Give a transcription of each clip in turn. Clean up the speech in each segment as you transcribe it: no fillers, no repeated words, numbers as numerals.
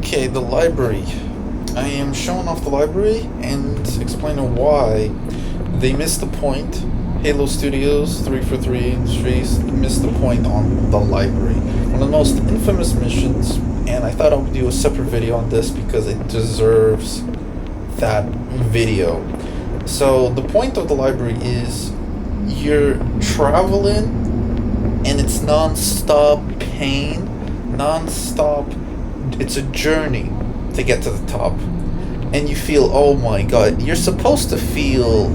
Okay, the library. I am showing off the library and explaining why they missed the point. Halo Studios, 343 Industries missed the point on the library. One of the most infamous missions, and I thought I would do a separate video on this because it deserves that video. So the point of the library is you're traveling and it's non-stop pain, non-stop, it's a journey to get to the top. And you feel, oh my god, you're supposed to feel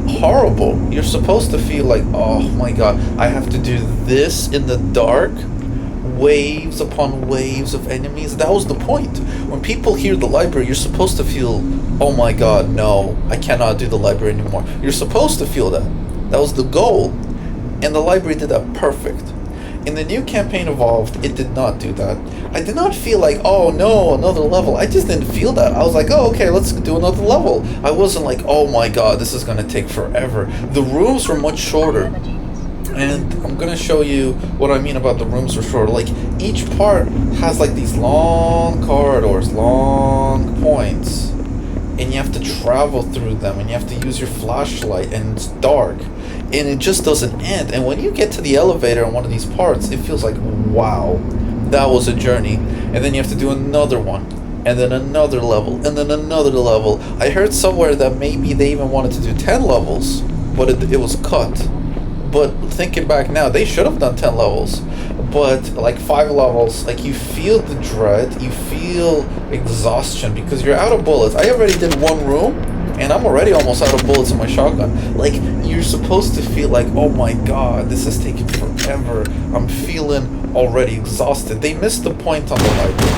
horrible. You're supposed to feel like, oh my god, I have to do this in the dark, waves upon waves of enemies. That was the point. When people hear the library, you're supposed to feel, oh my god, no, I cannot do the library anymore. You're supposed to feel that. That was the goal. And the library did that perfect. In the new campaign Evolved, it did not do that. I did not feel like, oh no, another level. I just didn't feel that. I was like, oh, okay, let's do another level. I wasn't like, oh my god, this is going to take forever. The rooms were much shorter. And I'm going to show you what I mean about the rooms were shorter. Like, each part has like these long corridors, long points. And you have to travel through them, and you have to use your flashlight, and it's dark. And it just doesn't end. And when you get to the elevator on one of these parts, it feels like, wow, that was a journey. And then you have to do another one, and then another level, and then another level. I heard somewhere that maybe they even wanted to do 10 levels, but it was cut. But thinking back now, they should have done 10 levels. But like 5 levels, like you feel the dread, you feel exhaustion because you're out of bullets. I already did one room, and I'm already almost out of bullets in my shotgun. Like, you're supposed to feel like, oh my god, this is taking forever. I'm feeling already exhausted. They missed the point on the library.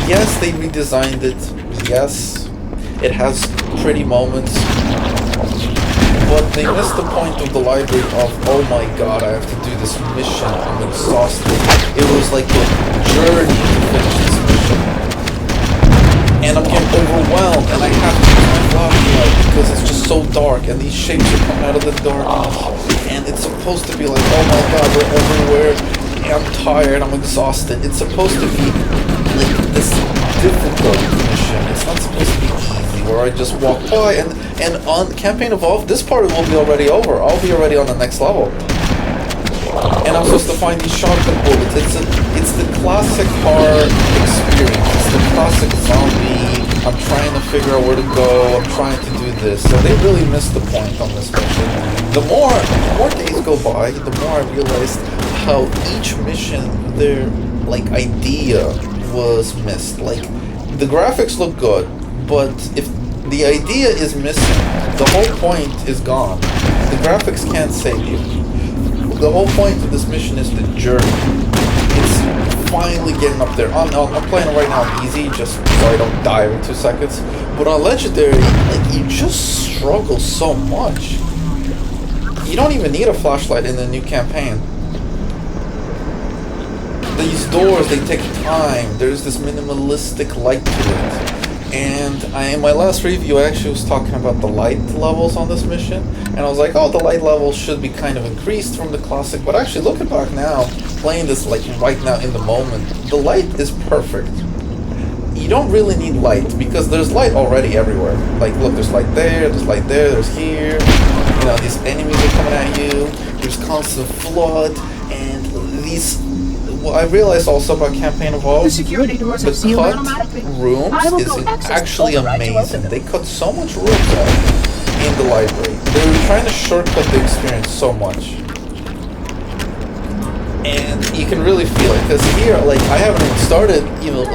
Yes, they redesigned it. Yes, it has pretty moments. But they missed the point of the library of, oh my god, I have to do this mission. I'm exhausted. It was like a journey to finish this mission. And I'm getting overwhelmed, and I have to use my flashlight because it's just so dark, and these shapes are coming out of the darkness, and it's supposed to be like, oh my god, we're everywhere, and I'm tired, I'm exhausted. It's supposed to be like this difficult mission. It's not supposed to be easy, where I just walk by, and on Campaign Evolved, this part will be already over. I'll be already on the next level. And I'm supposed to find these shotgun bullets. It's the classic horror experience. It's the classic zombie. I'm trying to figure out where to go. I'm trying to do this. So they really missed the point on this mission. The more days go by, the more I realized how each mission, their like idea was missed. Like, the graphics look good, but if the idea is missing, the whole point is gone. The graphics can't save you. The whole point of this mission is the journey. It's finally getting up there. I'm playing it right now on easy, just so I don't die every 2 seconds. But on Legendary, like, you just struggle so much. You don't even need a flashlight in the new campaign. These doors, they take time. There's this minimalistic light to it. And in my last review, I actually was talking about the light levels on this mission, and I was like, oh, the light levels should be kind of increased from the classic, but actually looking back now, playing this like right now in the moment, the light is perfect. You don't really need light, because there's light already everywhere. Like, look, there's light there, there's here, you know, these enemies are coming at you, there's constant flood, and these... Well, I realized also about Campaign Evolved, the cut rooms is actually amazing. They cut so much rooms out in the library. They were trying to shortcut the experience so much. And you can really feel it, because here, like, I haven't even started,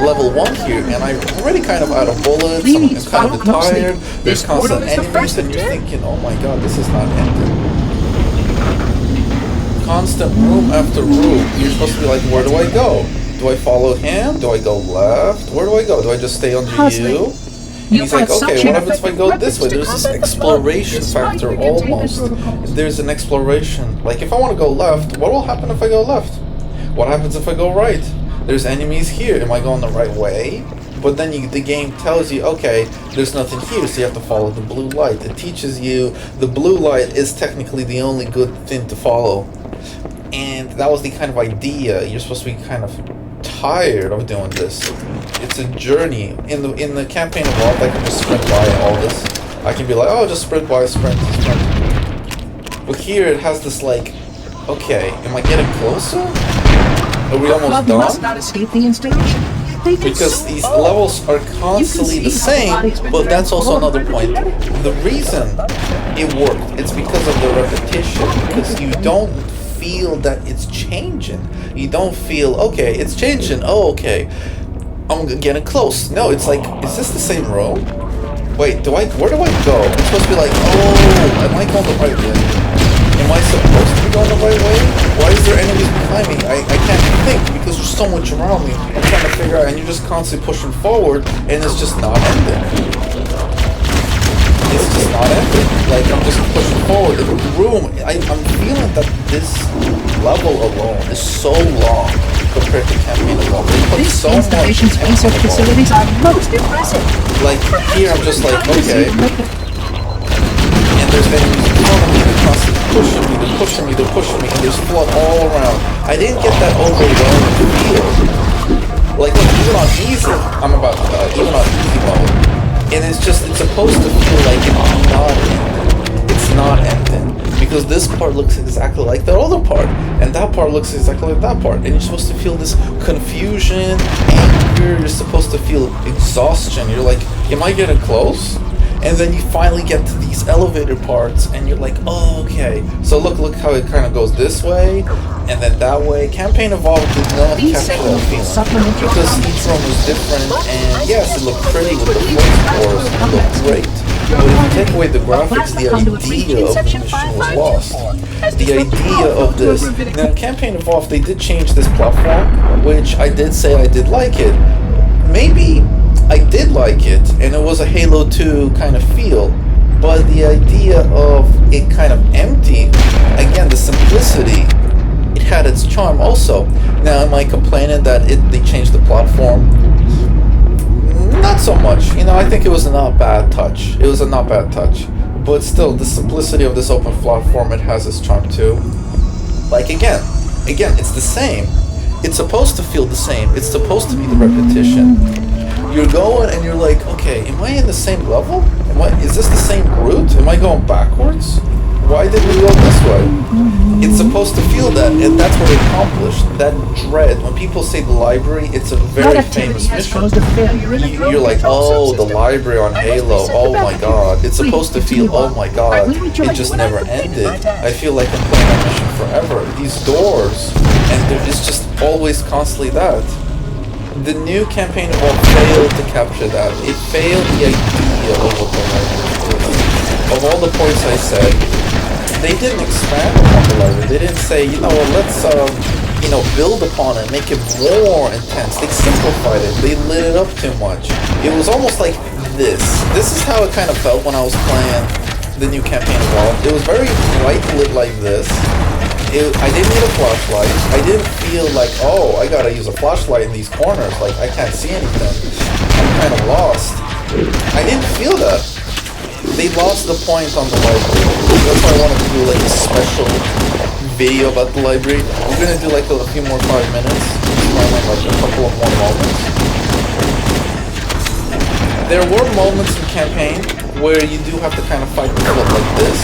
level 1 here, and I'm already kind of out of bullets, I'm kind of tired, there's constant enemies, and you're thinking, oh my god, this is not ending. Constant room after room. You're supposed to be like, where do I go? Do I follow him? Do I go left? Where do I go? Do I just stay under you? And he's like, okay, what happens if I go this way? There's this exploration factor almost. There's an exploration. Like, if I want to go left, what will happen if I go left? What happens if I go right? There's enemies here. Am I going the right way? But then the game tells you, okay, there's nothing here, so you have to follow the blue light. It teaches you the blue light is technically the only good thing to follow. And that was the kind of idea. You're supposed to be kind of tired of doing this. It's a journey. In the campaign Evolved, I can just sprint by all this. I can be like, oh, just sprint by, sprint. But here it has this like, okay, am I getting closer? Are we almost done? Must not escape the installation. Because these levels are constantly the same, but that's also another point. The reason it worked, it's because of the repetition, because you don't feel that it's changing. You don't feel, okay, it's changing, oh, okay, I'm getting close. No, it's like, is this the same room? Wait, where do I go? It's supposed to be like, oh, am I going the right way? Am I supposed to be going the right way? Why is there enemies behind me? I can't think because there's so much around me. I'm trying to figure out, and you're just constantly pushing forward, and it's just not ending. It's just not ending. Like, I'm just pushing forward. In the room, I'm feeling that this level alone is so long compared to campaign alone. They put These so much installations research facilities are most impressive. like, here I'm just like, okay. And there's enemies in front of me, they're constantly pushing me, and there's flood all around. I didn't get that overwhelming feel. Like, even on easy, I'm about to die, even on easy mode. And it's supposed to feel like it's not ending. It's not ending. Because this part looks exactly like the other part. And that part looks exactly like that part. And you're supposed to feel this confusion, anger, you're supposed to feel exhaustion. You're like, am I getting close? And then you finally get to these elevator parts, and you're like, oh, okay. So look how it kind of goes this way, and then that way. Campaign Evolved did not capture that feeling, because each room was different, and yes, it looked pretty with the float floors, it looked great. But if you take away the graphics, the idea of the mission was lost. The idea of this. Now, in Campaign Evolved, they did change this platform, which I did say I did like it. Maybe I did like it, and it was a Halo 2 kind of feel, but the idea of it kind of empty, again, the simplicity, it had its charm also. Now, am I complaining that they changed the platform? Not so much. You know, I think it was a not bad touch. It was a not bad touch. But still, the simplicity of this open platform, it has its charm too. Like, again, it's the same. It's supposed to feel the same. It's supposed to be the repetition. You're going and you're like, okay, am I in the same level? Is this the same route? Am I going backwards? Why did we go this way? It's supposed to feel that, and that's what it accomplished. That dread. When people say the library, it's a very famous mission. You're like, oh, the library on Halo. Oh my god. It's supposed to feel, oh my god. It just never ended. I feel like I'm playing that mission forever. These doors, and it's just always constantly that. The new campaign failed to capture that. It failed the idea of what the library is. Of all the points I said, they didn't expand upon the library. They didn't say, you know what, let's build upon it, make it more intense. They simplified it. They lit it up too much. It was almost like this. This is how it kind of felt when I was playing the new campaign Evolved. It was very bright lit like this. I didn't need a flashlight. I didn't feel like, oh, I gotta use a flashlight in these corners. Like, I can't see anything. I'm kind of lost. I didn't feel that. They lost the point on the library. That's why I wanted to do like a special video about the library. We're gonna do like a few more 5 minutes. Like a couple of more moments. There were moments in campaign where you do have to kind of fight the flip like this.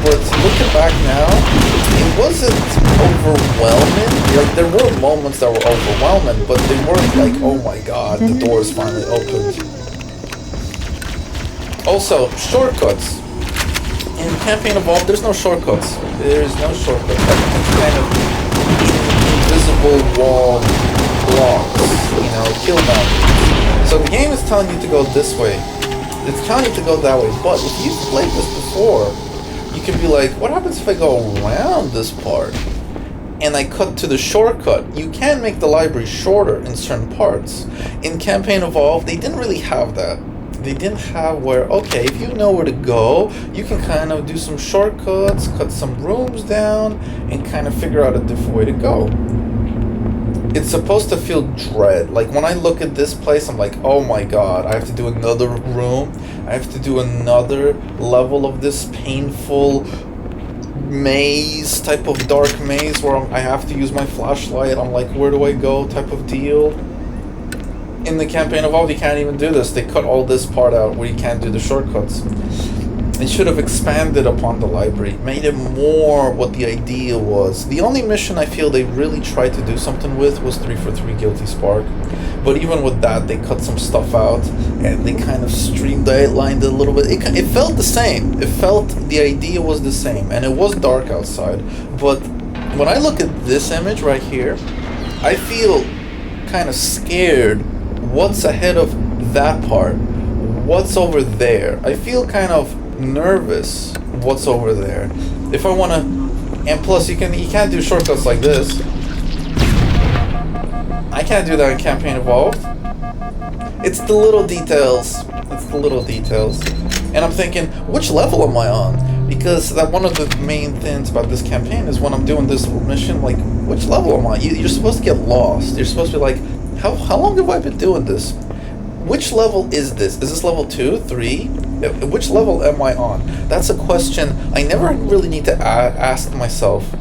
But looking back now, it wasn't overwhelming. Like, there were moments that were overwhelming, but they weren't like, oh my god, the door is finally opened. Also, shortcuts. In Campaign Evolved, there's no shortcuts. There's no shortcuts. Everything's kind of invisible wall blocks, kill boundaries. So the game is telling you to go this way. It's telling you to go that way. But if you've played this before, you can be like, what happens if I go around this part and I cut to the shortcut? You can make the library shorter in certain parts. In Campaign Evolved, they didn't really have that. They didn't have where, okay, if you know where to go, you can kind of do some shortcuts, cut some rooms down, and kind of figure out a different way to go. It's supposed to feel dread. Like, when I look at this place, I'm like, oh my god, I have to do another room. I have to do another level of this painful maze, type of dark maze where I have to use my flashlight. I'm like, where do I go type of deal. In the Campaign Evolved, you can't even do this. They cut all this part out where you can't do the shortcuts. It should have expanded upon the library, made it more what the idea was. The only mission I feel they really tried to do something with was 3 for 3 Guilty Spark. But even with that, they cut some stuff out and they kind of streamlined it a little bit. It felt the same. It felt the idea was the same, and it was dark outside. But when I look at this image right here, I feel kind of scared. What's ahead of that part? What's over there? I feel kind of nervous. What's over there? If I want to, and plus you can't do shortcuts like this. I can't do that in Campaign Evolved. It's the little details. It's the little details. And I'm thinking, which level am I on? Because that one of the main things about this campaign is when I'm doing this mission, like, which level am I? You're supposed to get lost. You're supposed to be like, how long have I been doing this? Which level is this? Is this level 2, 3? Which level am I on? That's a question I never really need to ask myself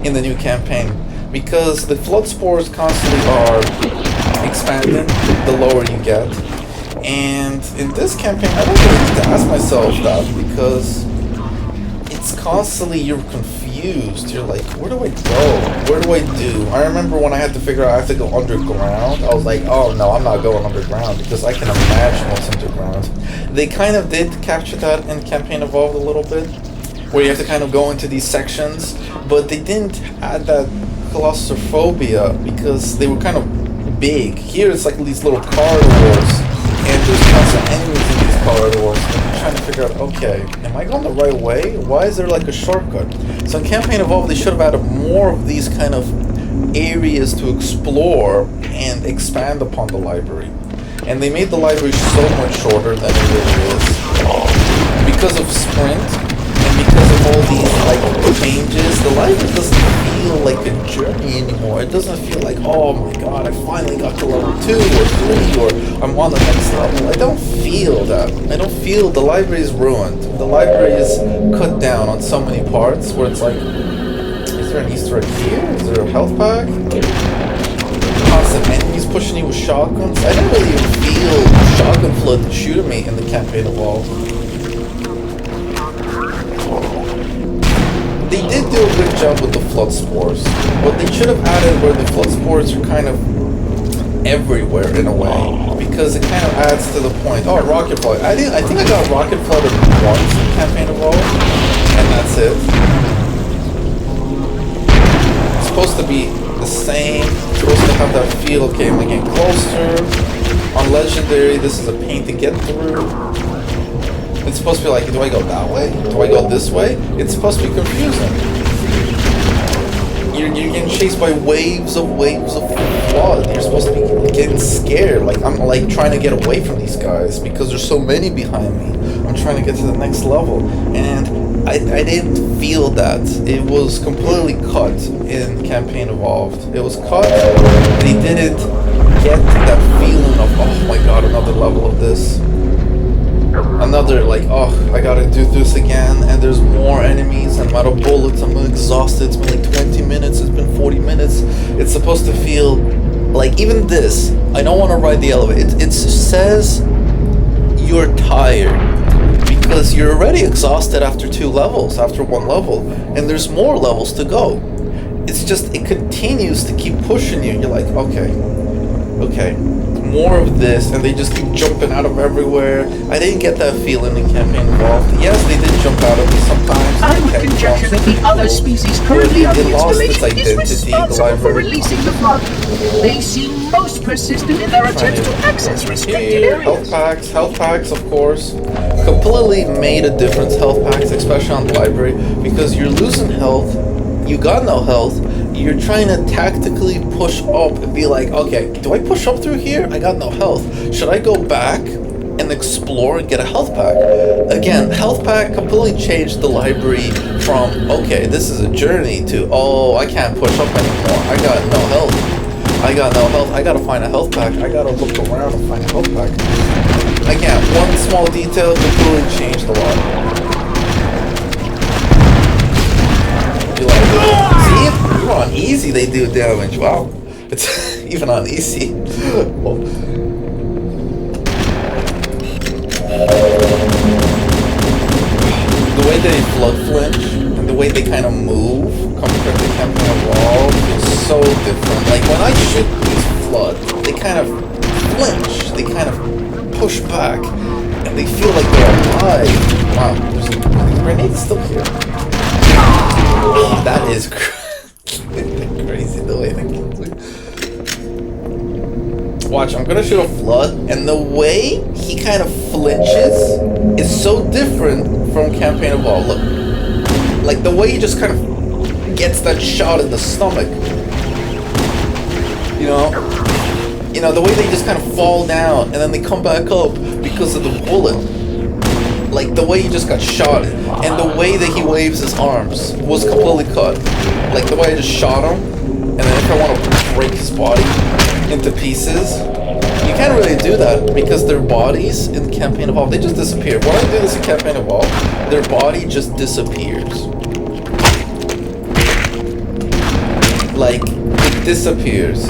in the new campaign, because the flood spores constantly are expanding the lower you get. And in this campaign, I don't really need to ask myself that, because it's constantly, you're confused. You're like, where do I go? What do I do? I remember when I had to figure out I have to go underground, I was like, oh no, I'm not going underground, because I can imagine what's underground. They kind of did capture that in Campaign Evolved a little bit, where you have to kind of go into these sections, but they didn't add that claustrophobia because they were kind of big. Here it's like these little corridors, and there's constant enemies in these corridors, and I'm trying to figure out, okay, am I going the right way? Why is there like a shortcut? So in Campaign Evolved, they should have added more of these kind of areas to explore and expand upon the library. And they made the library so much shorter than it really is. Because of Sprint, and because of all these like changes, the library doesn't feel like a journey anymore. It doesn't feel like, oh my god, I finally got to level 2 or 3, or I'm on the next level. I don't feel that. I don't feel the library is ruined. The library is cut down on so many parts where it's like, is there an Easter egg here? Is there a health pack? Constant enemies pushing you with shotguns. I didn't really even feel shotgun flood shooting me in the Campaign Evolved. They did do a good job with the flood spores. What they should have added were the flood spores are kind of everywhere in a way, because it kind of adds to the point. Oh, rocket flood. I think I got rocket flooded once in Campaign Evolved, and that's it. It's supposed to be the same. It's supposed to have that feel. Okay, I'm getting closer. On Legendary, this is a pain to get through. It's supposed to be like, do I go that way? Do I go this way? It's supposed to be confusing. You're getting chased by waves of flood. You're supposed to be getting scared. Like, I'm like trying to get away from these guys because there's so many behind me. I'm trying to get to the next level. And I didn't feel that. It was completely cut in Campaign Evolved. It was cut. They didn't get that feeling of, oh my god, another level of this. Another, like, oh, I gotta do this again, and there's more enemies, and I'm out of bullets, I'm exhausted, it's been like 20 minutes, it's been 40 minutes. It's supposed to feel like, even this, I don't want to ride the elevator. It says you're tired, because you're already exhausted after 2 levels, after 1 level, and there's more levels to go. It's just, it continues to keep pushing you, and you're like, okay, more of this, and they just keep jumping out of everywhere. I didn't get that feeling in Campaign Evolved. Yes, they did jump out of me sometimes. I would conjecture that the other species currently on the It lost its installation is identity, the responsible for library. releasing the flood. They seem most persistent in their attempts to access restricted Here, health packs, of course. Completely made a difference, health packs, especially on the library, because you're losing health, you got no health, you're trying to tactically push up and be like, okay, do I push up through here? I got no health. Should I go back and explore and get a health pack? Again, health pack completely changed the library from, okay, this is a journey, to, oh, I can't push up anymore. I got no health. I gotta find a health pack. I gotta look around and find a health pack. Again, one small detail completely changed a lot. You're like, see? Even on easy they do damage. Wow. It's even on easy. Well, the way they flood flinch and the way they kind of move compared to Campaign Evolved is so different. Like when I shoot these flood, they kind of flinch, they kind of push back, and they feel like they're alive. Wow, there's a grenade still here. That is crazy the way they kills me. Watch, I'm gonna shoot a flood, and the way he kind of flinches is so different from Campaign Evolved. Look, like the way he just kind of gets that shot in the stomach. You know, the way they just kind of fall down and then they come back up because of the bullet. Like the way he just got shot, and the way that he waves his arms was completely cut. Like the way I just shot him, and then if I want to break his body into pieces, you can't really do that because their bodies in Campaign Evolved, they just disappear. When I do this in Campaign Evolved, their body just disappears. Like, it disappears.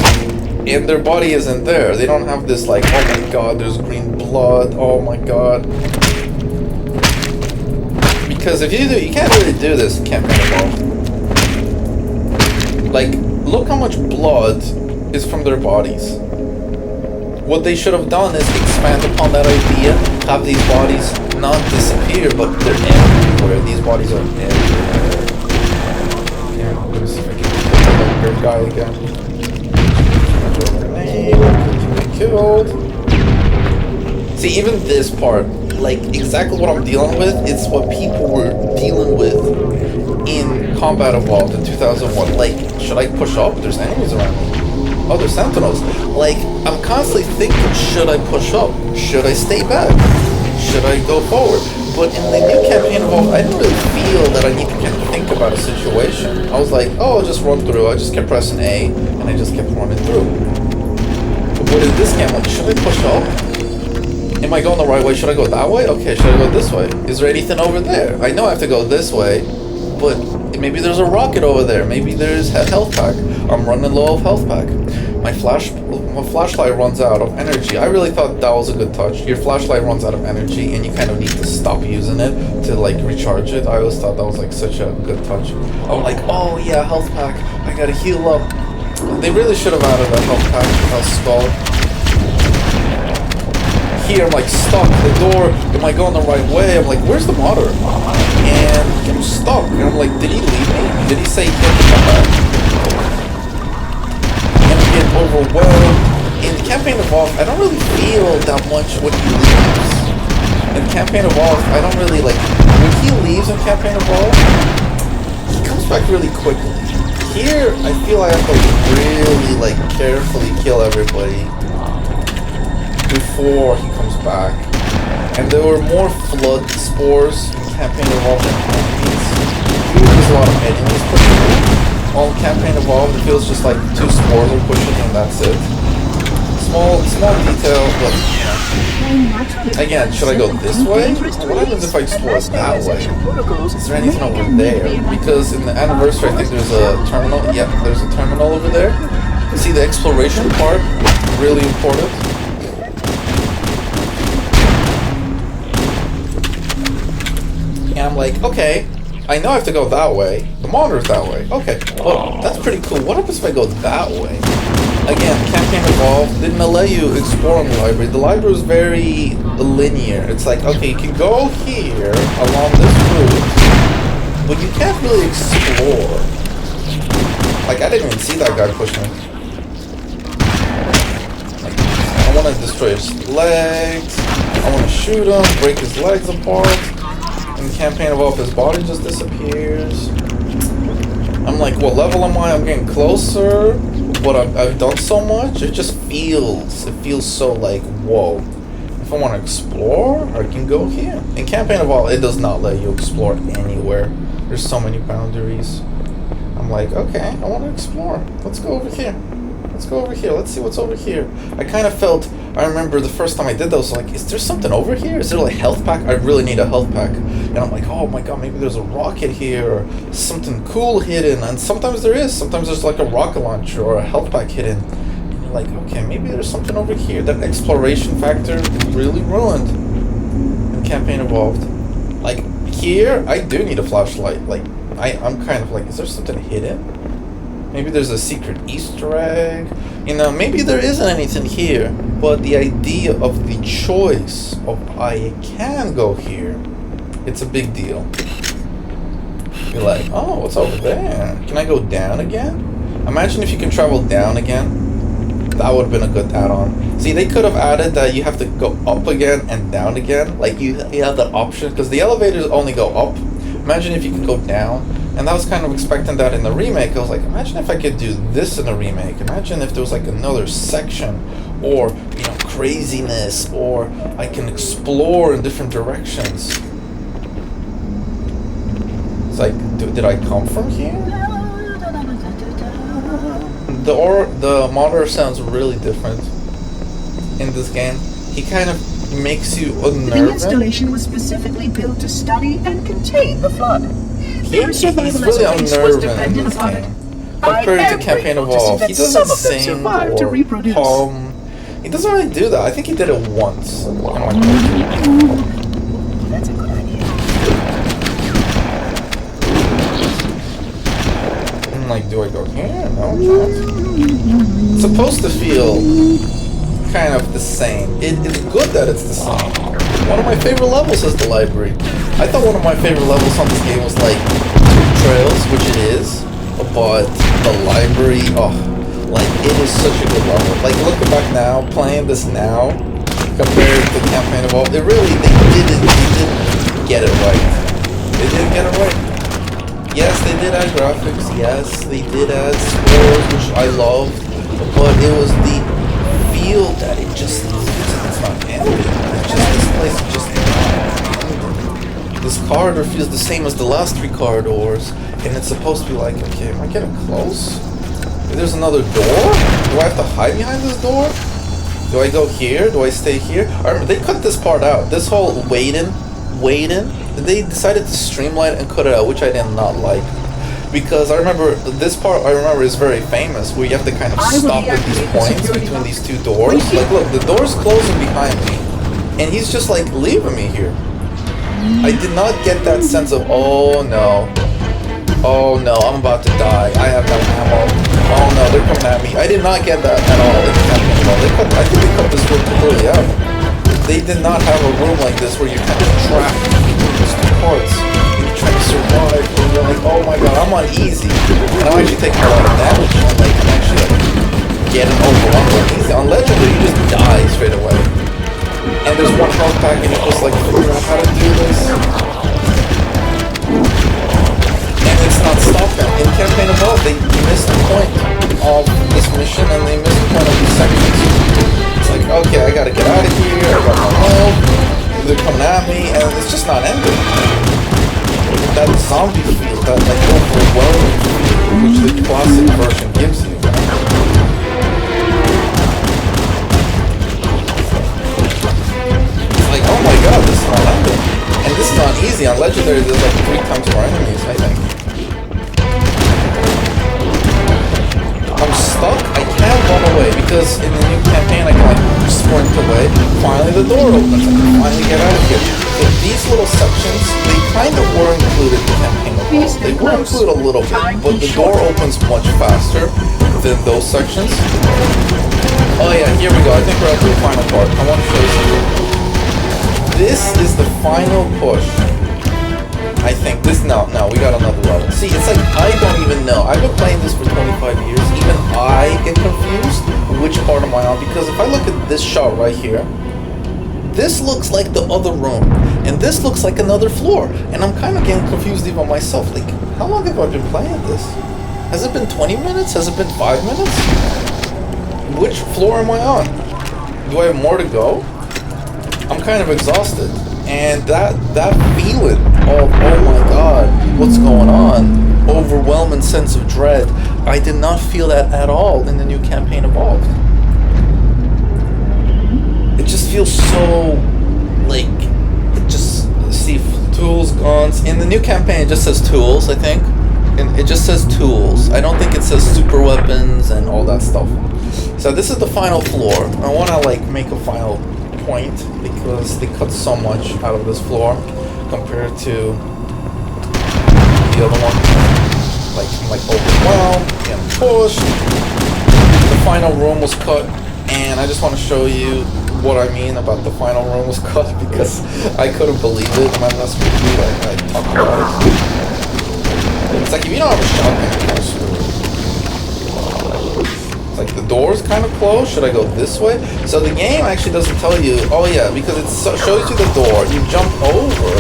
And their body isn't there. They don't have this like, oh my god, there's green blood, oh my god. Because if you do, you can't really do this in Campaign Evolved. Like, look how much blood is from their bodies. What they should have done is expand upon that idea, have these bodies not disappear, but they're everywhere. These bodies are everywhere. Yeah, let me see if I can kill the guy again. Get killed. See, even this part, like exactly what I'm dealing with, it's what people were dealing with in Combat Evolved in 2001. Like, should I push up? There's enemies around me. Oh, there's sentinels. Like, I'm constantly thinking, should I push up? Should I stay back? Should I go forward? But in the new Campaign Evolved, I didn't really feel that I need to kind of think about a situation. I was like, oh, I'll just run through. I just kept pressing A, and I just kept running through. But in this game, like, should I push up? Am I going the right way? Should I go that way? Okay, should I go this way? Is there anything over there? I know I have to go this way, but maybe there's a rocket over there. Maybe there's a health pack. I'm running low of health pack. My flashlight runs out of energy. I really thought that was a good touch. Your flashlight runs out of energy and you kind of need to stop using it to like recharge it. I always thought that was like such a good touch. I'm like, oh yeah, health pack. I gotta heal up. They really should have added a health pack without skull. Here I'm like stuck. The door, am I going the right way? I'm like, where's the motor? And I'm stuck. And I'm like, did he leave me? Did he say he can't come back? Overwhelmed. In Campaign Evolved, I don't really feel that much when he leaves. In Campaign Evolved, I don't really like when he leaves in Campaign Evolved, he comes back really quickly. Here, I feel I have to really like carefully kill everybody before he comes back. And there were more flood spores in Campaign Evolved than enemies. Here there's a lot of enemies pushing me. On Campaign Evolved, it feels just like 2 spores are pushing and that's it. Small detail, but again, should I go this way? What happens if I explore that way? Is there anything over there? Because in the anniversary, I think there's a terminal. Yep, there's a terminal over there. See the exploration part? Really important. And I'm like, okay. I know I have to go that way. The monitor's that way. Okay. Oh, that's pretty cool. What happens if I go that way? Again, Campaign Evolved didn't allow you to explore on the library. The library was very linear. It's like, okay, you can go here along this route, but you can't really explore. Like, I didn't even see that guy push me. Like, I want to destroy his legs. I want to shoot him, break his legs apart. In Campaign Evolved, his body just disappears. I'm like, what level am I? I'm getting closer, but I've done so much. It just feels so like, whoa. If I want to explore, I can go here. In Campaign Evolved, it does not let you explore anywhere. There's so many boundaries. I'm like, okay, I want to explore. Let's go over here. Let's go over here. Let's see what's over here. I kind of felt I remember the first time I did those, like, is there something over here? Is there like a health pack? I really need a health pack. And I'm like, oh my god, maybe there's a rocket here or something cool hidden. And sometimes there is. Sometimes there's like a rocket launcher or a health pack hidden. And you're like, okay, maybe there's something over here. That exploration factor really ruined in Campaign Evolved. Like, here, I do need a flashlight. Like, I'm kind of like, is there something hidden? Maybe there's a secret Easter egg. You know, maybe there isn't anything here. But the idea of the choice of I can go here, it's a big deal. You're like, oh, what's over there? Can I go down again? Imagine if you can travel down again. That would have been a good add-on. See, they could have added that you have to go up again and down again. Like, you have that option. Because the elevators only go up. Imagine if you could go down. And I was kind of expecting that in the remake. I was like, imagine if I could do this in the remake. Imagine if there was like another section. Or, you know, craziness. Or I can explore in different directions. It's like, did I come from here? The monitor sounds really different in this game. He kind of makes you unnerving. The installation was specifically built to study and contain the flood. He's really unnerving in this game. Compared to Campaign Evolved, he doesn't sing or hum. He doesn't really do that. I think he did it once. That's a good idea. I'm like, do I go here? No, it's supposed to feel kind of the same. It's good that it's the same. One of my favorite levels is the library. I thought one of my favorite levels on this game was like Trails, which it is, but the library, oh, like it is such a good level. Like looking back now, playing this now, compared to Campaign Evolved, they didn't get it right. They didn't get it right. Yes, they did add graphics. Yes, they did add scores, which I loved, but it was the feel that it's not ending. It's just this place is just not ending. This corridor feels the same as the last 3 corridors, and it's supposed to be like, okay, am I getting close? There's another door? Do I have to hide behind this door? Do I go here? Do I stay here? I remember they cut this part out. This whole waiting. They decided to streamline it and cut it out, which I did not like. Because I remember this part is very famous, where you have to kind of stop at these points between these 2 doors. Like, look, the door's closing behind me, and he's just like leaving me here. I did not get that sense of, oh no, I'm about to die. I have no ammo. Oh no, they're coming at me. I did not get that at all. I think they cut this room completely out. They did not have a room like this where you're kind of trapped between these 2 parts. Trying to survive, and you're like, oh my god, I'm on easy, and I'm actually taking a lot of damage, and like, I'm actually like, getting overwhelmed on easy. On Legendary, you just die straight away, and there's one health pack, and you just like, figure out how to do this, and it's not stopping. In Campaign Evolved, they missed the point of this mission, and they missed the point of these sections. It's like, okay, I gotta get out of here, I got no health, they're coming at me, and it's just not ending. That zombie feel, that like overwhelming feel, which the classic version gives you. It's like, oh my god, this is not ending. And this is not easy. On Legendary, there's like 3 times more enemies, I think. I'm stuck. I can't run away because in the new campaign, I can like sprint away. Finally, the door opens. I can finally get out of here. So these little sections, they kind of were included in Campaign Evolved. They were included a little bit, but the door opens much faster than those sections. Oh yeah, here we go. I think we're at the final part. I want to show you something. This is the final push. I think this, no, we got another level. See, it's like, I don't even know. I've been playing this for 25 years. Even I get confused which part am I on, because if I look at this shot right here, this looks like the other room, and this looks like another floor, and I'm kind of getting confused even myself. Like, how long have I been playing this? Has it been 20 minutes? Has it been 5 minutes? Which floor am I on? Do I have more to go? I'm kind of exhausted, and that feeling of, oh my god, what's going on? Overwhelming sense of dread. I did not feel that at all in the new Campaign Evolved. feels so like just see tools, guns. In the new campaign, it just says tools, I think. And it just says tools. I don't think it says super weapons and all that stuff. So this is the final floor. I want to like make a final point because they cut so much out of this floor compared to the other one. Like I'm like overwhelmed, getting pushed. The final room was cut, and I just want to show you what I mean about the final room was cut because I couldn't believe it. In my last review, I talked about it. It's like if you don't have a shotgun, you're kind of screwed. It's like the door's kind of closed. Should I go this way? So the game actually doesn't tell you. Oh yeah, because it shows you the door. You jump over,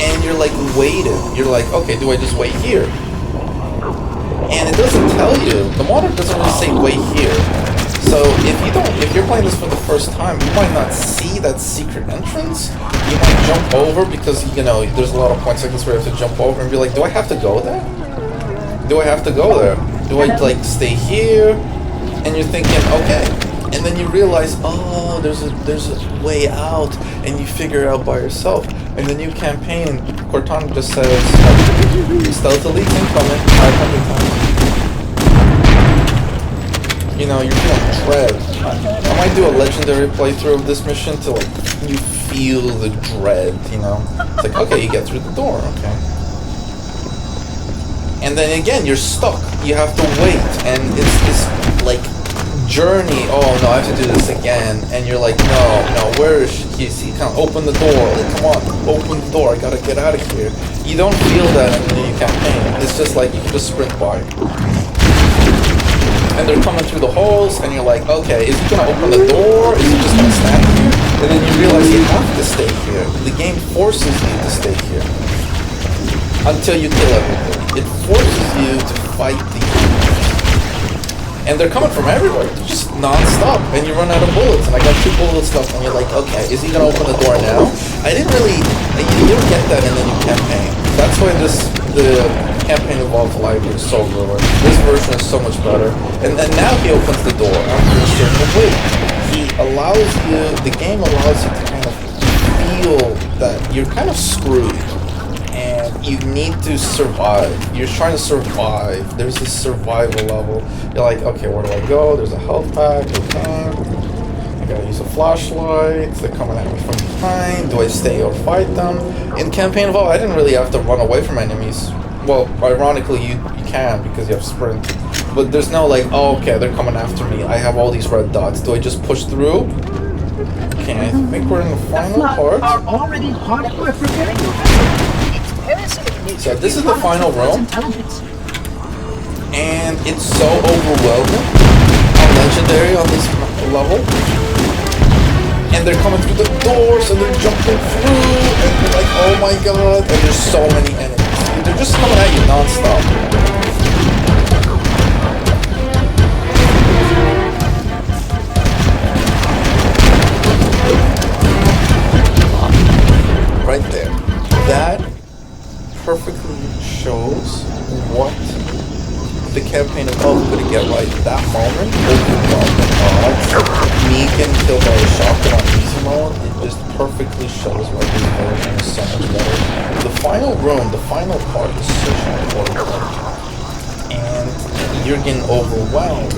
and you're like waiting. You're like, okay, do I just wait here? And it doesn't tell you. The modder doesn't really say wait here. So if you're playing this for the first time, you might not see that secret entrance. You might jump over because there's a lot of points like this where you have to jump over and be like, do I have to go there? Do I have to go there? Do I like stay here? And you're thinking, okay. And then you realize, oh, there's a way out, and you figure it out by yourself. In the new campaign, Cortana just says, stealth elites incoming 500 times. You're feeling dread. I might do a legendary playthrough of this mission to like you feel the dread, It's like, okay, you get through the door, okay. And then again, you're stuck. You have to wait, and it's this like journey. Oh no, I have to do this again. And you're like, no, where is she? You can't open the door. Like, come on, open the door. I gotta get out of here. You don't feel that in the new campaign. It's just like you can just sprint by. And they're coming through the holes, and you're like, okay, is he gonna open the door? Is he just gonna stand here? And then you realize you have to stay here. The game forces you to stay here until you kill everything. It forces you to fight the enemies. And they're coming from everywhere, just non-stop, and you run out of bullets. And I got 2 bullets left, and you're like, okay, is he gonna open the door now? You didn't get that in the new campaign. That's why the campaign Evolved Library is so good. This version is so much better. And then now he opens the door after a certain wait. The game allows you to kind of feel that you're kind of screwed. And you need to survive. You're trying to survive. There's this survival level. You're like, okay, where do I go? There's a health pack. Okay. I gotta use a flashlight. They're coming at me from behind. Do I stay or fight them? In Campaign Evolved, I didn't really have to run away from enemies. Well, ironically, you can because you have sprint. But there's no like, oh, okay, they're coming after me. I have all these red dots. Do I just push through? Okay, I think we're in the final part. Are already hardcore preparing you. So this is the final room. And it's so overwhelming. I'm legendary on this level. And they're coming through the doors and they're jumping through. And you're like, oh my god. And there's so many enemies. They're just coming at you non-stop. Right there. That perfectly shows what the campaign of Evolved could get right. That moment, overwhelming odds. Me getting killed by a shotgun on easy mode, it just perfectly shows why this version is so much better. The final room, the final part is such an important part. And you're getting overwhelmed.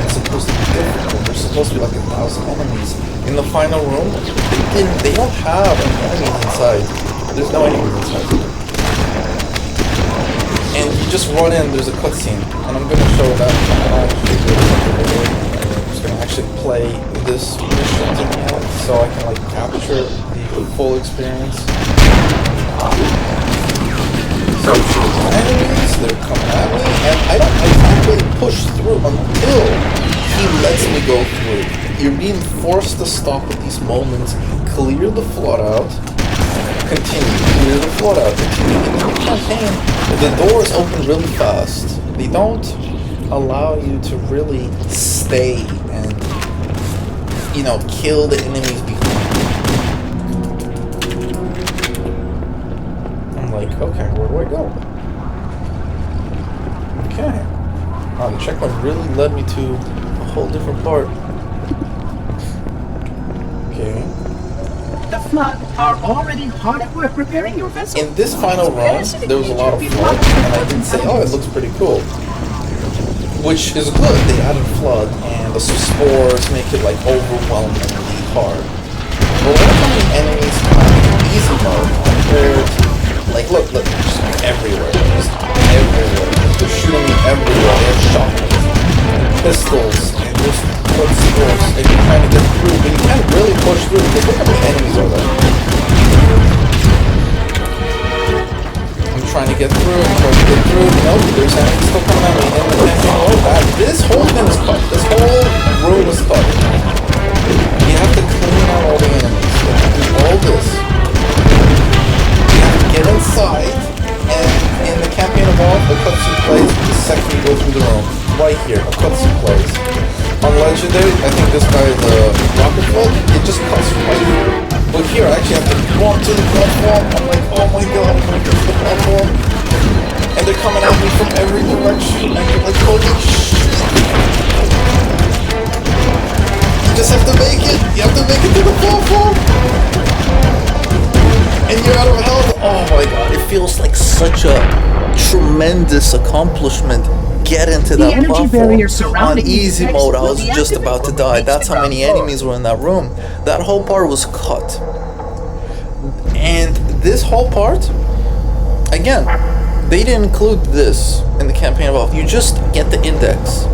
It's supposed to be difficult. There's supposed to be like 1,000 enemies. In the final room, they don't have any enemies inside. There's no enemies inside. And you just run in, there's a cutscene. And I'm going to show that. I'm just going to actually play this mission to the end so I can like capture the full experience. So enemies, they're coming at me, and I can't really push through until he lets me go through. You're being forced to stop at these moments, clear the flood out, continue, clear the flood out, continue. In the campaign, the doors open really fast. They don't allow you to really stay and, kill the enemies behind. I'm like, okay, where do I go? Okay. Wow, the checkpoint really led me to a whole different part. Okay. flood are already hard at work repairing your vessel. In this final run, there was a lot of flood, and I did say, oh, it looks pretty cool. Which is good, they added flood, and the spores make it like overwhelmingly hard. But what if the enemies have easy mode compared, like look, just everywhere, they're shooting me everywhere, they have shotguns, and pistols, and there's blood spores, and you're trying to get through, but you can't really push through, because look how many enemies are there. I'm trying to get through, nope, there's enemies still coming at me, and the campaign, oh god, this whole thing is cut, this whole room is cut. You have to clean out all the enemies, you have to do all this. You have to get inside, and in the campaign evolved, the cutscene plays the second you go through the room. Right here, a cutscene plays. On Legendary, I think this guy, the rocket flood, it just cuts right here. But here, I actually have to walk to the platform. I'm like, oh my god, I'm gonna get to the platform. And they're coming at me from every direction. And you're like, holy shit. You just have to make it. You have to make it to the platform. And you're out of health. Oh my god, it feels like such a tremendous accomplishment. Get into that platform. On easy mode, I was just about to die. That's how many enemies were in that room. That whole part was cut. And this whole part, again, they didn't include this in the campaign evolved. You just get the index.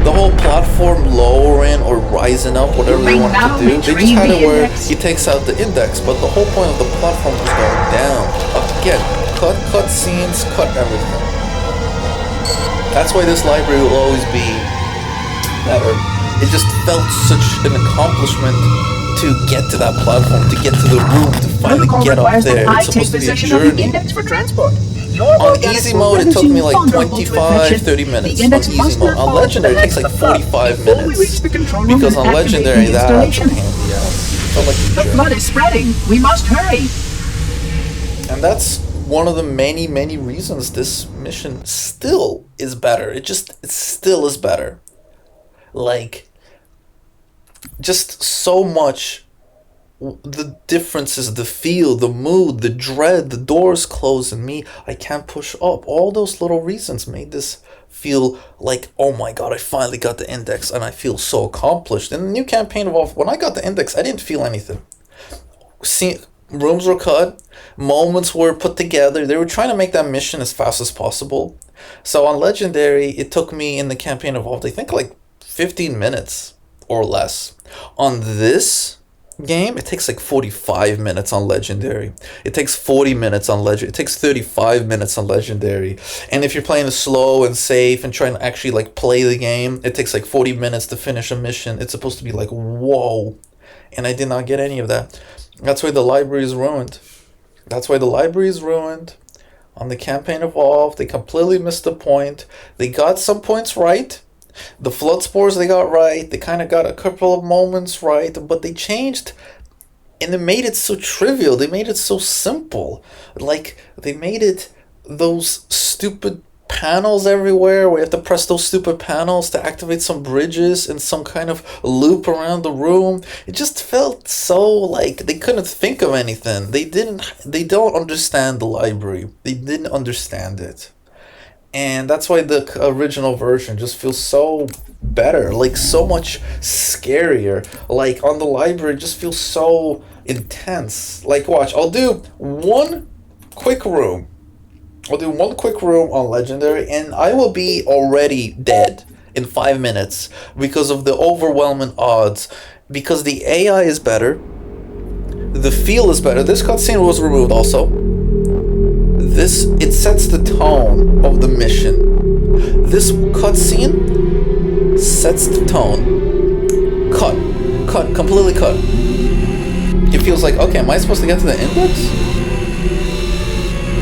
The whole platform lowering or rising up, whatever they wanted to do, they just had it where he takes out the index, but the whole point of the platform was going down. Again, cut scenes, cut everything. That's why this library will always be better. It just felt such an accomplishment to get to that platform, to get to the room, to finally get up there. It's supposed to be a journey. On easy mode, it took me like 25-30 minutes. On easy mode. On Legendary, it takes like 45 minutes. Because on Legendary, that's a pain in the ass. The flood is spreading. We must hurry. And that's one of the many reasons this mission still is better. It still is better. Like, just so much. The differences, the feel, the mood, the dread, the doors close and me, I can't push up. All those little reasons made this feel like, oh my god, I finally got the index and I feel so accomplished. In the new campaign evolved, when I got the index, I didn't feel anything. Rooms were cut, moments were put together. They were trying to make that mission as fast as possible. So on Legendary, it took me in the campaign evolved, I think like 15 minutes or less. On this game, it takes like 45 minutes on Legendary. It takes 40 minutes on Legendary. It takes 35 minutes on Legendary. And if you're playing it slow and safe and trying to actually like play the game, it takes like 40 minutes to finish a mission. It's supposed to be like, whoa. And I did not get any of that. That's why the library is ruined. That's why the library is ruined. On the campaign evolved, they completely missed the point. They got some points right. The flood spores they got right. They kind of got a couple of moments right, but they changed, and they made it so trivial. They made it so simple. Like, they made it those stupid panels everywhere where you have to press those stupid panels to activate some bridges in some kind of loop around the room. It just felt so like they couldn't think of anything. They don't understand the library. They didn't understand it. And that's why the original version just feels so better, like so much scarier. Like on the library, it just feels so intense. Like watch, I'll do one quick room on Legendary, and I will be already dead in 5 minutes because of the overwhelming odds. Because the AI is better, the feel is better. This cutscene was removed also. It sets the tone of the mission. This cutscene sets the tone. Cut, completely cut. It feels like, okay, am I supposed to get to the index?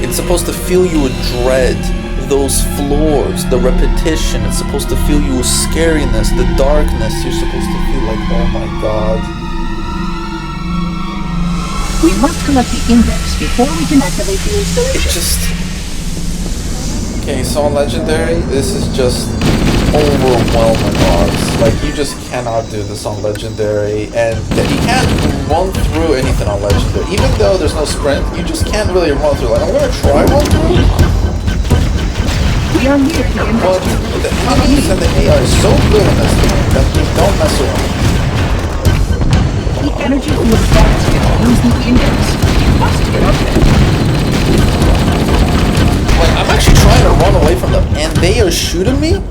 It's supposed to fill you with dread, those floors, the repetition. It's supposed to fill you with scariness, the darkness. You're supposed to feel like, oh my god. We must collect the index before we can activate the installation. Okay, so on Legendary, this is just overwhelming odds. Like, you just cannot do this on Legendary, and you can't run through anything on Legendary. Even though there's no sprint, you just can't really run through. Like, I'm gonna try run through, We are near the end. but the enemies and the AI are so good in this game that they don't mess around. The energy from the box use the index. You must get up there. Like, I'm actually trying to run away from them, and they are shooting me.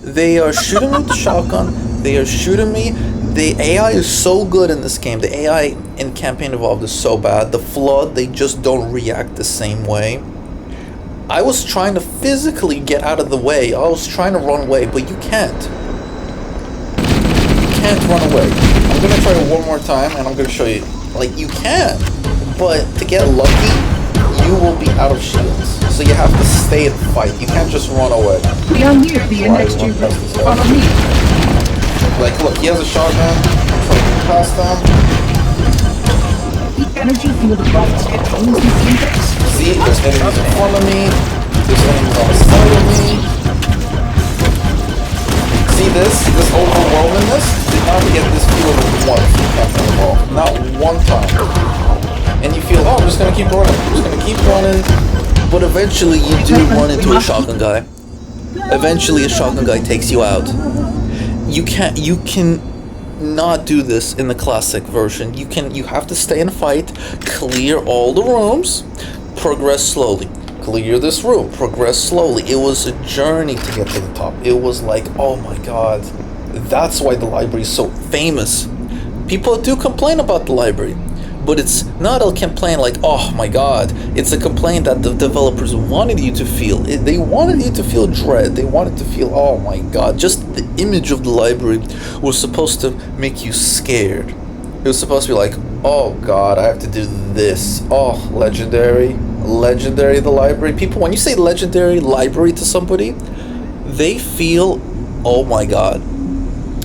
They are shooting me with the shotgun. They are shooting me. The AI is so good in this game. The AI in Campaign Evolved is so bad. The Flood, they just don't react the same way. I was trying to physically get out of the way. I was trying to run away, but you can't. You can't run away. I'm gonna try it one more time, and I'm gonna show you. Like, you can, but to get lucky, you will be out of shields. So you have to stay and fight. You can't just run away. We are near the index chamber. Follow me. Like, look, he has a shotgun. I'm trying to get past him. The energy from the box contains the index. See, there's enemies in front of me. There's enemies on the side of me. See this overwhelmingness? Did not get this feeling once in Campaign Evolved. Not one time. And you feel, oh, I'm just gonna keep running. I'm just gonna keep running. But eventually you do run into a shotgun guy. Eventually a shotgun guy takes you out. You can not do this in the classic version. You have to stay and fight, clear all the rooms, progress slowly. Clear this room, progress slowly. It was a journey to get to the top. It was like, oh my god. That's why the library is so famous. People do complain about the library, but it's not a complaint like, oh my god. It's a complaint that the developers wanted you to feel. They wanted you to feel dread. They wanted to feel, oh my god. Just the image of the library was supposed to make you scared. It was supposed to be like, oh god, I have to do this. Oh, legendary the library. People, when you say legendary library to somebody, they feel, oh my god.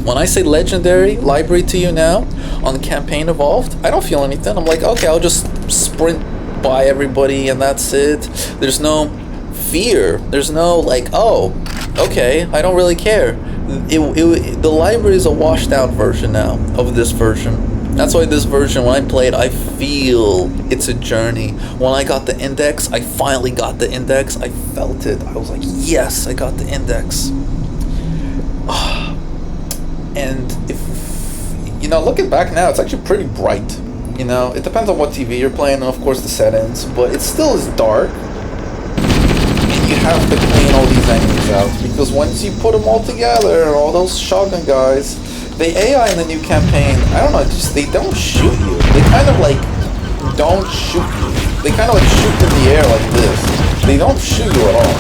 When I say legendary library to you now on Campaign Evolved, I don't feel anything. I'm like, okay, I'll just sprint by everybody and that's it. There's no fear. There's no like, oh, okay, I don't really care. The library is a washed out version now of this version. That's why this version, when I played, I feel it's a journey. When I got the index, I finally got the index. I felt it. I was like, yes, I got the index. And if, you know, looking back now, it's actually pretty bright. You know, it depends on what TV you're playing and of course the settings, but it still is dark. And you have to clean all these enemies out because once you put them all together, all those shotgun guys, the AI in the new campaign, I don't know, just they don't shoot you. They kind of like don't shoot you. They kind of like shoot in the air like this. They don't shoot you at all.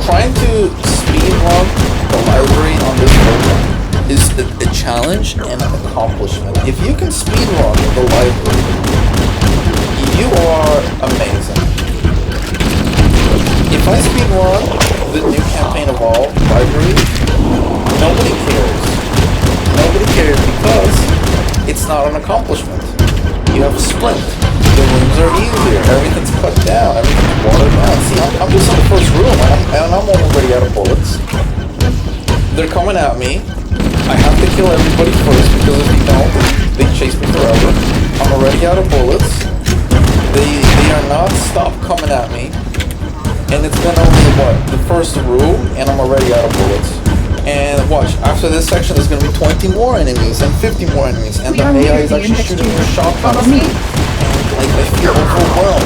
Trying to speedrun the library on this version is a challenge and an accomplishment. If you can speedrun the library, you are amazing. If I speedrun the new Campaign Evolved library, nobody cares. Nobody cares because it's not an accomplishment. You have a sprint. The rooms are easier. Everything's cut down. Everything's watered down. See, I'm just in the first room and I'm already out of bullets. They're coming at me. I have to kill everybody first because if you don't, they chase me forever. I'm already out of bullets. They are not stopped coming at me. And it's been only, what, the first room, and I'm already out of bullets. And watch, after this section, there's going to be 20 more enemies and 50 more enemies. And the AI is actually shooting me with shotguns. And, like, I feel overwhelmed.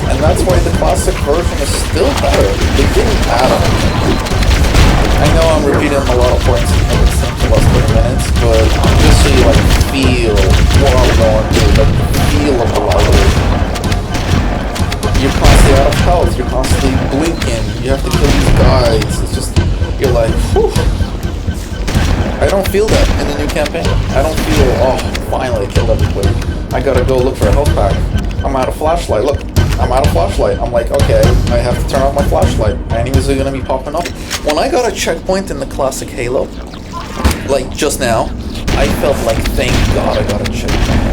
And that's why the classic version is still better. They didn't add on. I know I'm repeating a lot of points in the last 30 minutes, but just so you, like, feel what I'm going through, like, the feel of the library. You're constantly out of health, you're constantly blinking, you have to kill these guys, it's just, you're like, whew. I don't feel that in the new campaign. I don't feel, oh, finally I killed everybody. I gotta go look for a health pack. I'm out of flashlight, look, I'm out of flashlight. I'm like, okay, I have to turn off my flashlight. Enemies are gonna be popping up. When I got a checkpoint in the classic Halo, like just now, I felt like, thank God I got a checkpoint.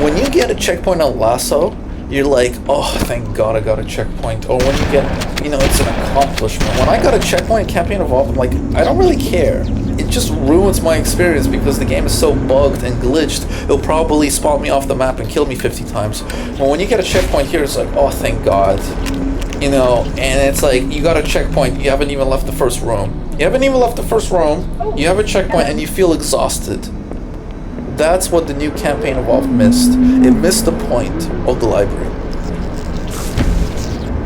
When you get a checkpoint on Lasso, you're like, oh, thank God I got a checkpoint. Or when you get, you know, it's an accomplishment. When I got a checkpoint in Campaign Evolved, I'm like, I don't really care. It just ruins my experience because the game is so bugged and glitched, it'll probably spawn me off the map and kill me 50 times. But when you get a checkpoint here, it's like, oh, thank God. You know, and it's like, you got a checkpoint, you haven't even left the first room. You haven't even left the first room, you have a checkpoint, and you feel exhausted. That's what the new Campaign Evolved missed. It missed the point of the library.